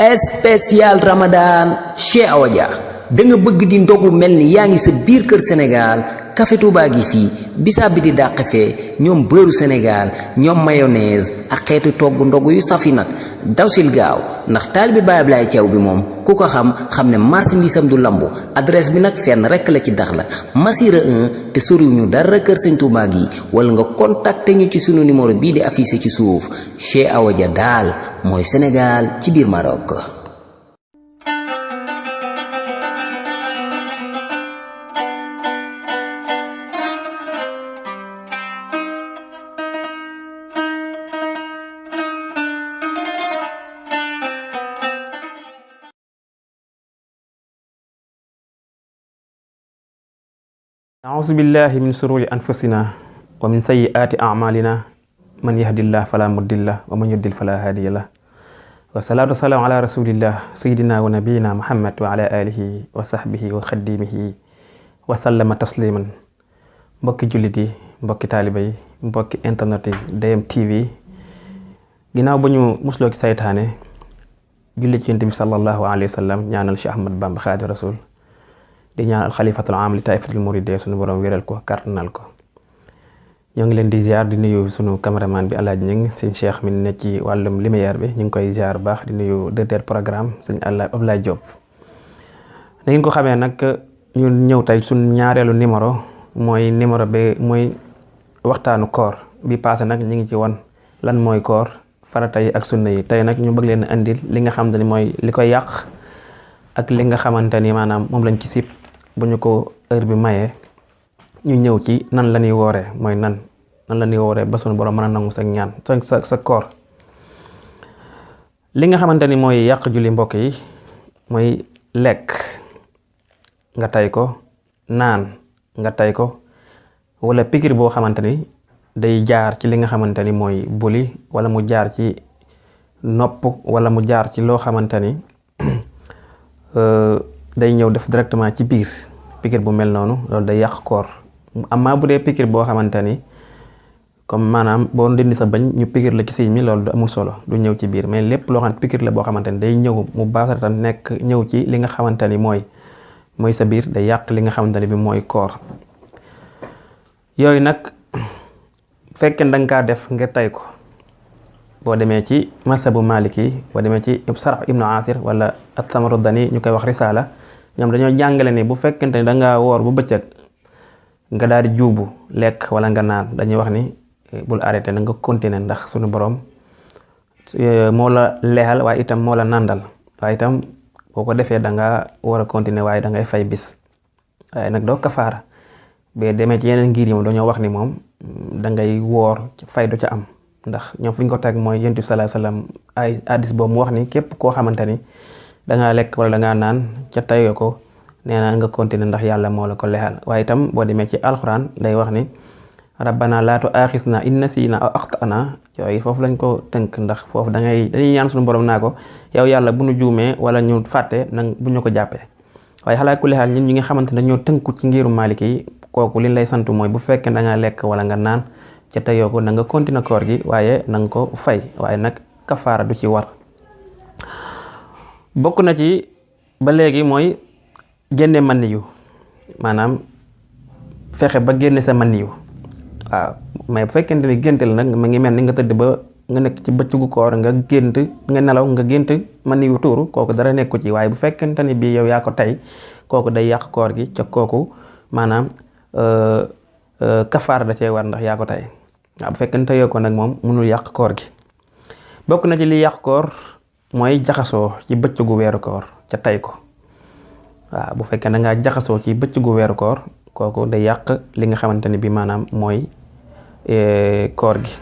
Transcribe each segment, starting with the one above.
spécial Ramadan chez Awa Dia da nga bëgg di ndogu melni yaangi sa biir kër Sénégal café Touba gi fi bisaab bi di dàq fee ñoom beurre Sénégal ñoom mayonnaise ak xeetu togg ndogu yu safi nag dawsil gaaw ndax taalibe Baay Ablaay Caw bi moom ku ko xam ne marchandise am du lambu adresse bi nag fenn rekk la ci dax la Massira 1 te soriwuñu dara kër Sëñ Touba gi wala nga contacter ñu ci sunu numéro bii di affiché ci suuf chez Awa Dia daal mooy Sénégal ci biir Maroc. أعوذ بالله من شرور أنفسنا ومن سيئات أعمالنا من يهد الله فلا مضل له ومن يضلل فلا هادي له والصلاة والسلام على رسول الله سيدنا ونبينا محمد وعلى آله وصحبه وخديمه وسلم تسليما mbokki jullit yi mbokki taaliba yi mbokki internet yi DM TV ginnaaw ba ñu musloo ci saytaane julli ci Yonent bi sallallahu alayhi wa sallam ñaanal Cheikh Ahmad Bamba Xaadimu Rasuul di ñaanal xalifatul aam li taifatul muridee sunu borom wéral ko kàttanal ko ñoo ngi leen di ziar di nuyu sunu cameraman bi Alaaji Ñing sëñ Cheikh mi ne ci wàllum lumière bi ñu ngi koy ziar baax di nuyu directeur programme sëñ Ablaye Diop da ngeen ko xamee nag ñu ñëw tey sunu ñaareelu numéro mooy numéro bi mooy waxtaanu koor bi passé nag ñu ngi ci won lan mooy koor farata yi ak sunna yi tey nag ñu bëgg leen andil li nga xam ne mooy li koy yàq ak li nga xamante ni maanaam moom lañ ci sip bu ñu ko heure bi mayee ñu ñëw ci nan la ñuy wooree mooy nan la ñuy wooree ba sunu borom mën a nangu sa ñaan sa koor li nga xamante ni mooy yàq julli mbokk yi mooy lekk nga tay ko naan nga tay ko wala pikir boo xamante ni day jaar ci li nga xamante ni mooy buli wala mu jaar ci nopp wala mu jaar ci loo xamante ni day ñëw def directement ci biir pikir bu mel noonu loolu day yàq koor amma bu dee pikir boo xamante ni comme maanaam boo dindi sa bañ ñu pikir la ci siñ mi loolu du amul solo du ñëw ci biir mais lépp loo xam ne pikir la boo xamante ni day ñëw mu baasaratan nekk ñëw ci li nga xamante ni mooy sa biir day yàq li nga xamante ni bi mooy koor yooyu nag fekkee danga kaa def nga tay ko boo demee ci masabu maliki boo demee ci sarh ibnu asir wala at-Tamarudani ñu koy wax risala ñoom dañoo jàngale ni bu fekkente ni dangaa woor bu bëccëg nga daal di juubu lekk wala nga naan dañuy wax ni bul arrêté na nga continuer ndax suñu borom moo la leexal waaye itam moo la nàndal waaye itam boo ko defee danga war a continuer waaye dangay fay bis waaye nag doo kafaara bee demee ci yeneen ngir yi moom dañoo wax ni moom dangay woor fay du ca am ndax ñoom fu ñu ko teg mooy Yonent bi sallallahu alayhi wasallam ay hadis boobu mu wax ni képp koo xamante ni dangaa lekk wala dangaa naan ca tayoo ko nee na nga continuer ndax yàlla moo la ko lexal waaye itam boo demee ci alxuraan day wax ni rabbana laa tu'aaxisnaa in nasiina aw axta'naa yooyu foofu lañ ko tënk ndax foofu dañuy ñaan suñu borom naa ko yow yàlla bu ñu juumee wala ñu fàtte nag bu ñu ko jàppee waaye xalaa kulli xaal ñun ñi nga xamante ne dañoo tënku ci ngiru Maalik yi kooku liñ lay sant mooy bu fekkee dangaa lekk wala nga naan ca teyoo ko na nga continuer koor gi waaye na nga ko fay waaye nag kafaara du ci war bokk na ci ba léegi mooy génne maniyu maanaam fexe ba génne sa maniyu waaw mais bu fekkente ni gént la nag ma ngi mel ni nga tëdd ba nga nekk ci bëccëgu koor nga nelaw nga gént maniyu tuuru kooku dara nekku ci waaye bu fekkente ni bii yow yaa ko tey kooku day yàq koor gi ca kooku maanaam kafaara da cee war ndax yaa ko tey waaw bu fekkente yoo ko nag moom mënul yàq koor gi bokk na ci li yàq koor mooy jaxasoo ci bëccëgu weeru koor ca tey ko waaw bu fekkee da ngaa jaxasoo ci bëccëgu weeru koor kooku day yàq li nga xamante ni bi maanaam mooy koor gi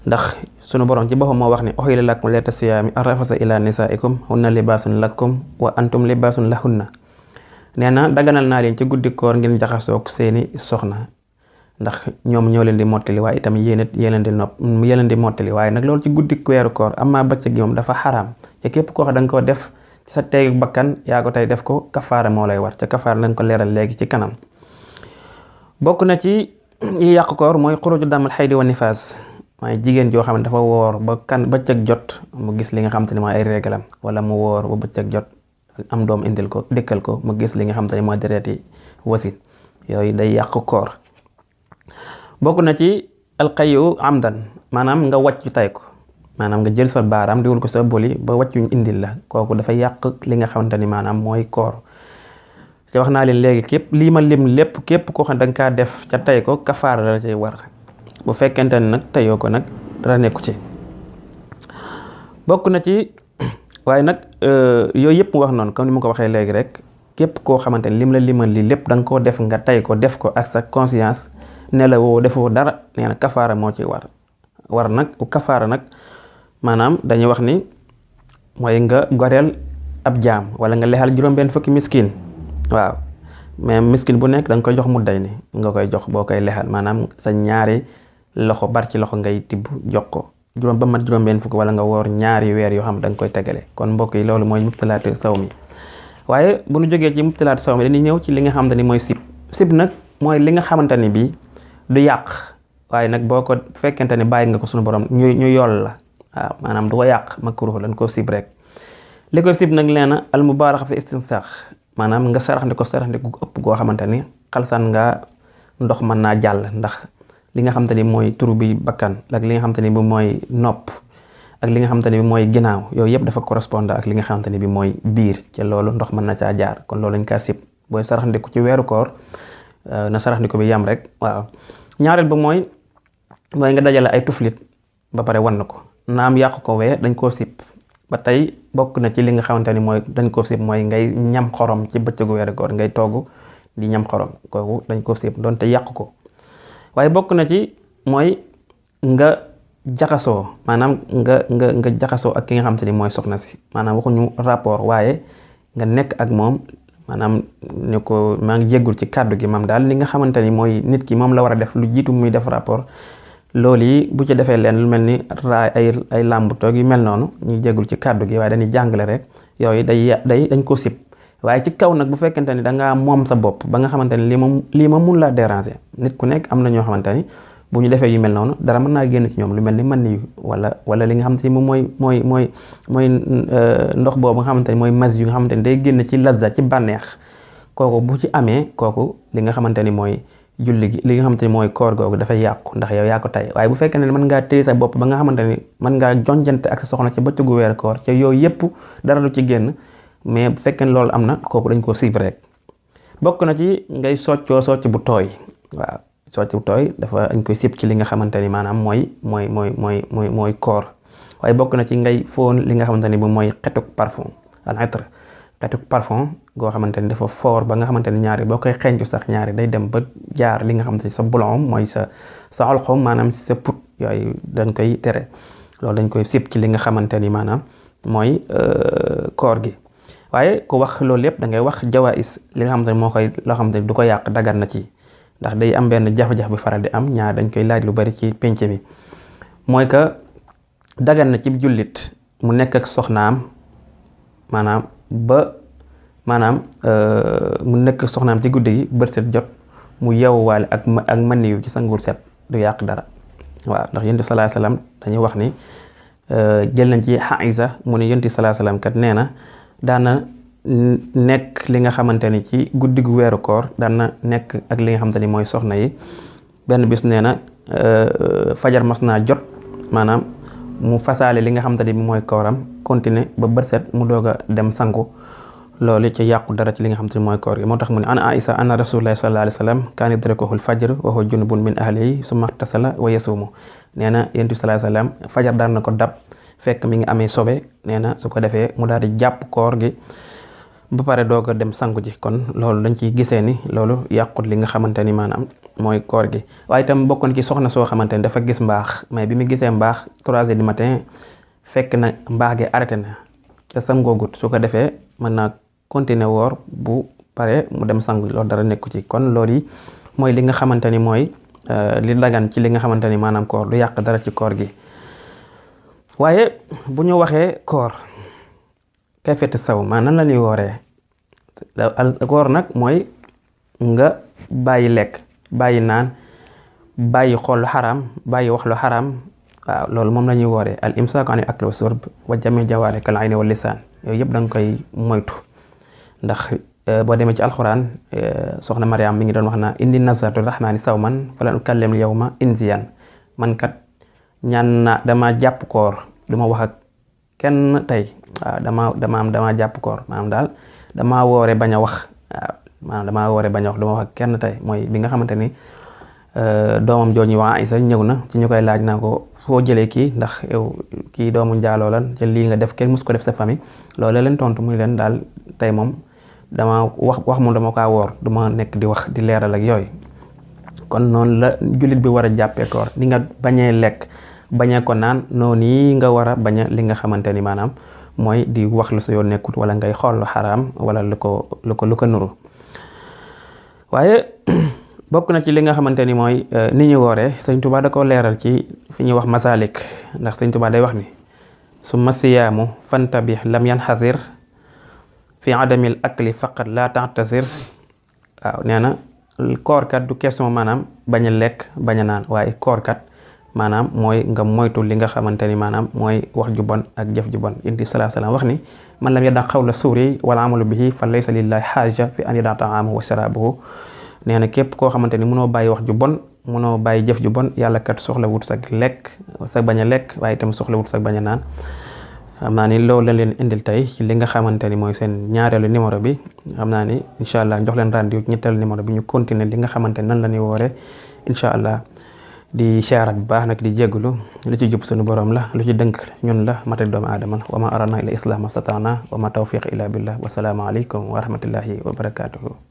ndax sunu borom ci boppam moo wax ni uhilla lakum laylatas siyaami ar-rafasa ila nisaikum hunna libaasun lakum wa antum libaasun lahunna nee na daganal naa leen ci guddi koor ngeen jaxasoog seeni soxna ndax ñoom ñoo leen di mottali waaye itam yéen leen di mottali waaye nag loolu ci guddi weeru koor amma bëccëg gi moom dafa xaraam ci képp koo xam da nga ko def ci sa teegu bakkan yaa ko tey def ko kafaara moo lay war ca kafaara nañ ko leeral léegi ci kanam bokk na ci yi yàq koor mooy xuruju damal xaydi wa nifaas mooy jigéen joo xam ne dafa woor ba bëccëg jot mu gis li nga xam te ne mooy ay réglam, wala mu woor ba bëccëg jot am doom indil ko dikkal ko mu gis li nga xam te ne mooy dereeti wasin, yooyu day yàq koor. bokk na ci alxayu amdan, maanaam nga wàccu tay ko, maanaam nga jël sa baaraam diwul ko sa boli ba wàccuñ indil la, kooku dafa yàq li nga xamante ni maanaam mooy koor. te wax naa leen léegi képp lii ma lim lépp képp koo xam ne danga kaa def ca tay ko kafaara la ci war, bu fekkente ne nag tayoo ko nag dara nekku ci. bokk na ci waaye nag yooyu yëpp mu wax noonu comme ni ma ko waxee léegi rek, képp koo xamante ni lim la limal lii lépp da nga koo def nga tay ko def ko ak sa conscience ne la woo defoo dara, nee na kafaara moo ci war nag. kafaara nag maanaam dañuy wax ni mooy nga goreel ab jaam wala nga lexal juróom-benn fukki miskin, waaw mais miskin bu nekk da nga koy jox mu day ni nga koy jox boo koy lexal, maanaam sa ñaari loxo bar ci loxo ngay tibb jox ko juróom ba mat juróom-benn fukki, wala nga woor ñaari weer yoo xam da nga koy tegale. kon mbokk yi loolu mooy mubtalaatu saw mi. waaye bu ñu jógee ci mubtalaatu saw mi dañuy ñëw ci li nga xamante ni mooy sib nag mooy li nga xamante ni bii du yàq, waaye nag boo ko fekkente ne bàyyi nga ko suñu borom ñu yool la, waaw maanaam du ko yàq, makruh lañ ko sib rek. li koy sib nag leena al mubaalaxa fi istinsaax, maanaam nga sarax ndi ko ëpp goo xamante ni xalsaan nga ndox mën naa jàll, ndax li nga xamante ni mooy turu bi bakkan ak li nga xamante ni bi mooy nopp ak li nga xamante ni bi mooy ginnaaw, yooyu yëpp dafa correspondre ak li nga xamante ni bi mooy biir, ca loolu ndox mën na caa jaar, kon loolu lañ kaa sib. booy sarax ndi ko ci weeru koor na sarax ndi ko bi yam rek, waaw. ñaareel ba mooy nga dajale ay tuflit ba pare wan ko, naam yàqu ko wee dañ koo sib. ba tey bokk na ci li nga xamante ni mooy dañ koo sib mooy ngay ñam xorom ci bëccëgu weeru koor, ngay togg di ñam xorom, kooku dañ koo sib doonte yàqu ko. waaye bokk na ci mooy nga jaxasoo, maanaam nga jaxasoo ak ki nga xamante ni mooy soxna si, maanaam waxuñu rapport waaye nga nekk ak moom, maanaam ne ko maa ngi jéggul ci kàddu gi, maam daal li nga xamante ni mooy nit ki moom la war a def lu jiitu muy def rapport, loolu yi bu ci defee leen lu mel ni raay ay làmb toog yu mel noonu, ñuy jéggul ci kàddu gi waaye dañuy jàngale rek, yooyu dañ ko sib. waaye ci kaw nag bu fekkente ni dangaa moom sa bopp ba nga xamante ni lii ma mun laa déranger, nit ku nekk am na ñoo xamante ni bu ñu defee yu mel noonu dara mën naa génn ci ñoom lu mel ni man ni wala li nga xamante ni moom mooy ndox boobu nga xamante ni mooy mas yu nga xamante ni day génn ci lazza ci bànneex, kooku bu ci amee kooku li nga xamante ni mooy julli gi li nga xamante ni mooy koor googu dafay yàqu, ndax yow yaa ko tay. waaye bu fekkee ne mën ngaa téye sa bopp ba nga xamante ni mën ngaa jonjante ak sa soxna ci bëccëgu weer koor ca yooyu yëpp dara lu ci génn, mais bu fekkee ne loolu am na kooku dañ koo sib rek. bokk na ci ngay socc bu tooy, waaw socc bu tooy dañ koy sib ci li nga xamante ni maanaam mooy koor. waaye bokk na ci ngay foon li nga xamante ni moom mooy xetuk parfum, al itr, xetuk parfum goo xamante ni dafa foor ba nga xamante ni ñaari boo koy xeeñcu sax ñaari day dem ba jaar li nga xamante ni sa bulon mooy sa olxom, maanaam sa put, yooyu dañ koy tere. loolu dañ koy sib ci li nga xamante ni maanaam mooy koor gi. waaye ku wax loolu lépp da ngay wax jawaïs, li nga xamante ni loo xamante ni du ko yàq dagan na ci, ndax day am benn jafe-jafe bi faral di am, ñaar dañ koy laaj lu bari ci penc mi, mooy que dagan na ci jullit mu nekk ak soxnaam, mu nekk soxnaam ci guddi gi bët set jot mu yeewuwaale ak maniyu ci sangul set, du yàq dara. waaw ndax yonent bi sallallahu alayhi wasallam dañuy wax ni jël nañ ci Aïsa mu ne yonent bi sallallahu alayhi wasallam kat nee na daana nekk li nga xamante ni ci guddi gu weeru koor daana nekk ak li nga xamante ni mooy soxna yi. benn bis nee na fajar mas naa jot, maanaam mu fasaale li nga xamante ni mooy kooram continuer ba bët set mu doog a dem sangu, loolu ci yàqu dara ci li nga xamante ni mooy koor gi. moo tax mu ne ana Aïsa anna rasulullahi sallallahu alayhi wasallam kaana yudrakuhu al-fajr wa huwa junubun min ahlihi summa ihtasala wa yasumu. nee na yonent bi sallallahu alayhi wasallam fajar daan na ko dab fekk mi ngi amee sobe, nee na su ko defee mu daal di jàpp koor gi ba pare doog a dem sangu ji. kon loolu dañ ciy gisee ni loolu yàqut li nga xamante ni maanaam mooy koor gi. waaye itam bokk na ci soxna soo xamante ni dafa gis mbaax, mais bi mu gisee mbaax 3 heures du matin fekk na mbaax gi arrêté na ca sangoogut, su ko defee mën naa continuer woor bu pare mu dem sangu, loolu dara nekku ci. kon loolu yi mooy li nga xamante ni mooy li dagan ci li nga xamante ni maanaam koor du yàq dara ci koor gi. waaye bu ñu waxee koor kayfiyatu saw maanaam la ñuy wooree, koor nag mooy nga bàyyi lekk, bàyyi naan, bàyyi xool lu xaraam, bàyyi wax lu xaraam, waaw loolu moom la ñuy wooree al imsaaku anil akli wa surb wa jami jawaari kal ayni wal lisaan yooyu yëpp da nga koy moytu ndax boo demee ci alxuraan soxna Mariam mi ngi doon wax naa inni nazartu rahmaani sawman falan ukallim yawma insiyan man kat ñaan na dama jàpp koor du ma wax ak kenn tey waaw dama jàpp koor maanaam daal dama woore bañ a wax waaw maanaam dama woore bañ a wax du ma wax ak kenn tey mooy bi nga xamante ni doomam jooju wax Aysa ñëw na ci ñu koy laaj naa ko foo jëlee kii ndax yow kii doomu njaaloo lan ci lii nga def kenn mus ko def sa famille loolu leen tontu muy leen daal tey moom dama wax moom dama kaa woor du ma nekk di wax di leeral ak yooyu kon noonu la jullit bi war a jàppee koor ni nga bañee lekk bañee ko naan noonu yi nga war a bañ a li nga xamante ni maanaam mooy di wax lu sa yoon nekkul wala ngay xool lu xaraam wala lu ko nuru waaye bokk na ci li nga xamante ni mooy ni ñu wooree Sëñ Tuubaa da ko leeral ci fi ñuy wax masalik ndax Sëñ Tuubaa day wax ni summa siyaamu fantabih lam yanxasir fi adamil akli faqat la ta'tasir waaw nee na koorkat du question maanaam bañ a lekk bañ a naan waaye koorkat maanaam mooy nga moytu li nga xamante ni maanaam mooy wax ju bon ak jëf ju bon indi salaa salaam wax ni man lam yada qawla suuri wala amalu bihi fa laysa lillahi xaaja fi an yada ta'amahu wa sharabahu nee na képp koo xamante ni mënoo bàyyi wax ju bon mënoo bàyyi jëf ju bon yàlla kat soxla wut sag lekk sag bañ a lekk waaye itam soxla wut sag bañ a naan xam naa ni loolu la leen indil tey ci li nga xamante ni mooy seen ñaareelu numéro bi xam naa ni incha allah jox leen rendez-vous ñetteelu numéro bi ñu continuer li nga xamante ni nan la ñuy woore incha allah di siyaaraat bu baax nag di jégalu lu ci jub sunu borom la lu ci dënk ñun la matal doomu aadama wa ma arana ila islam astataana wa ma tawfiq ila billah wa salaamu aleykum wa rahmatullahi wa barakatuhu